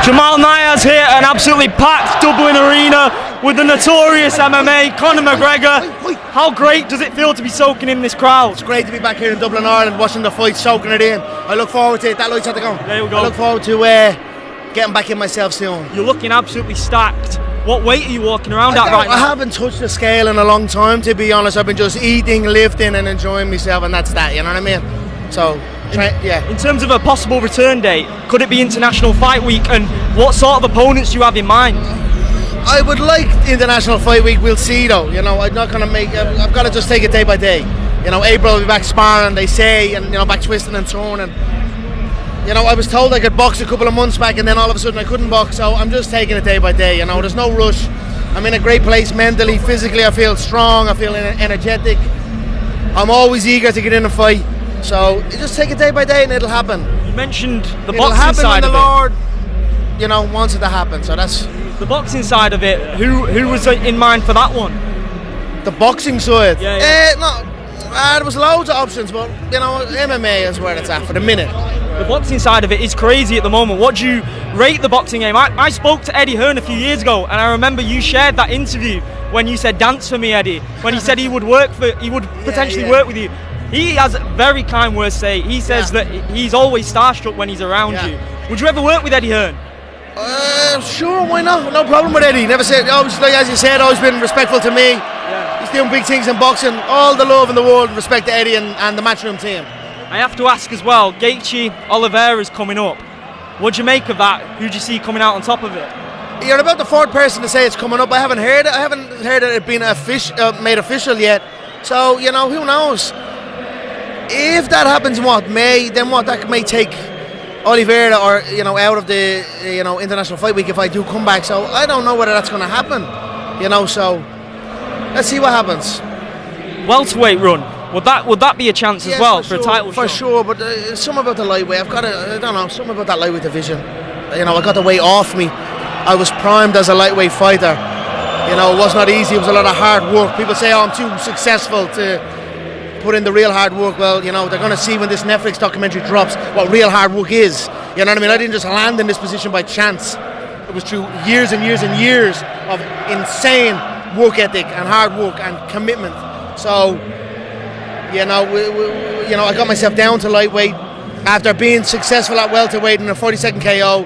Jamal Niaz here at an absolutely packed Dublin arena with the notorious MMA, Conor McGregor. How great does it feel to be soaking in this crowd? It's great to be back here in Dublin, Ireland, watching the fight, soaking it in. I look forward to it. That light's had to go. There we go. I look forward to getting back in myself soon. You're looking absolutely stacked. What weight are you walking around at right now? I haven't touched the scale in a long time, to be honest. I've been just eating, lifting and enjoying myself, and that's that, you know what I mean? So, yeah. In terms of a possible return date, could it be International Fight Week, and what sort of opponents do you have in mind? I would like International Fight Week, we'll see though. You know, I'm not going to I've got to just take it day by day. You know, April will be back sparring, they say, and, you know, back twisting and throwing. And, you know, I was told I could box a couple of months back, and then all of a sudden I couldn't box, so I'm just taking it day by day. You know, there's no rush. I'm in a great place mentally, physically. I feel strong, I feel energetic. I'm always eager to get in a fight. So you just take it day by day and it'll happen. You mentioned the it'll boxing happen side when of the Lord, you know, wants it to happen. So that's the boxing side of it. Who was in mind for that one? The boxing side. Yeah. There was loads of options, but you know, MMA is where it's at for the minute. The boxing side of it is crazy at the moment. What do you rate the boxing game? I spoke to Eddie Hearn a few years ago, and I remember you shared that interview when you said, "Dance for me, Eddie." When he said he would potentially work with you. He has very kind words to say. He says that he's always starstruck when he's around you. Would you ever work with Eddie Hearn? Sure, why not? No problem with Eddie. Never said, obviously, as you said, always been respectful to me. Yeah. He's doing big things in boxing. All the love in the world, respect to Eddie and the Matchroom team. I have to ask as well, Gaethje Oliveira's coming up. What do you make of that? Who do you see coming out on top of it? You're about the fourth person to say it's coming up. I haven't heard it. I haven't heard it being made official yet. So, you know, who knows? If that happens in May, then that may take Oliveira or, you know, out of the, you know, International Fight Week if I do come back. So I don't know whether that's going to happen, you know, so let's see what happens. Welterweight run, would that be a chance as well for a title shot? For sure, but something about the lightweight, I don't know, something about that lightweight division. You know, I got the weight off me. I was primed as a lightweight fighter. You know, it was not easy, it was a lot of hard work. People say, oh, I'm too successful to put in the real hard work. Well, you know, they're going to see when this Netflix documentary drops what real hard work is. You know what I mean? I didn't just land in this position by chance. It was through years and years and years of insane work ethic and hard work and commitment. So, you know, I got myself down to lightweight after being successful at welterweight in a 40-second KO,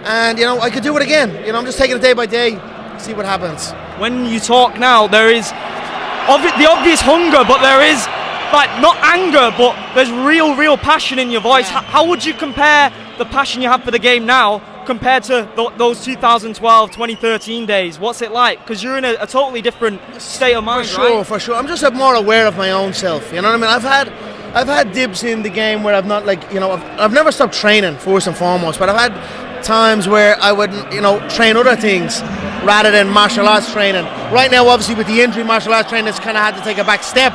and you know, I could do it again. You know, I'm just taking it day by day, see what happens. When you talk now, there is the obvious hunger, but there is, like, not anger, but there's real passion in your voice. Yeah. How would you compare the passion you have for the game now compared to those 2012, 2013 days? What's it like? Because you're in a totally different state of mind, right? For sure. I'm just more aware of my own self. You know what I mean? I've had dips in the game where I've not, like, you know, I've never stopped training first and foremost, but I've had times where I would, you know, train other things rather than martial arts training. Right now, obviously, with the injury, martial arts training has kind of had to take a back step.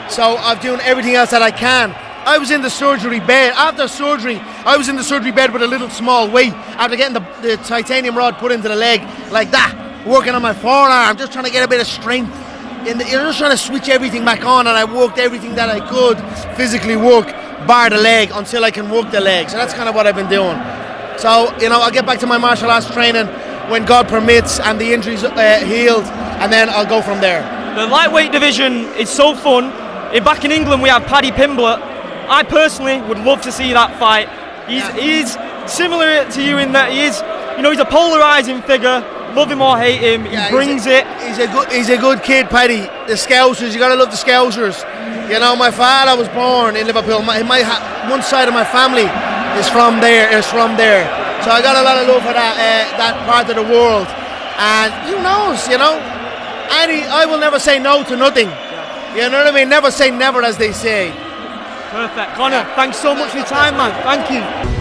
So I'm doing everything else that I can. I was in the surgery bed. After surgery, I was in the surgery bed with a little small weight after getting the titanium rod put into the leg like that, working on my forearm, just trying to get a bit of strength. You're just trying to switch everything back on, and I worked everything that I could physically work, bar the leg, until I can work the leg. So that's kind of what I've been doing. So, you know, I'll get back to my martial arts training when God permits and the injuries healed, and then I'll go from there. The lightweight division is so fun. Back in England, we have Paddy Pimblett. I personally would love to see that fight. He's similar to you in that he's a polarising figure. Love him or hate him, he brings it. He's a good kid, Paddy. The Scousers, you gotta love the Scousers. You know, my father was born in Liverpool. One side of my family is from there. So I got a lot of love for that part of the world. And who knows, you know? I will never say no to nothing. You know what I mean? Never say never, as they say. Perfect. Conor, thanks so much for your time, man. Thank you.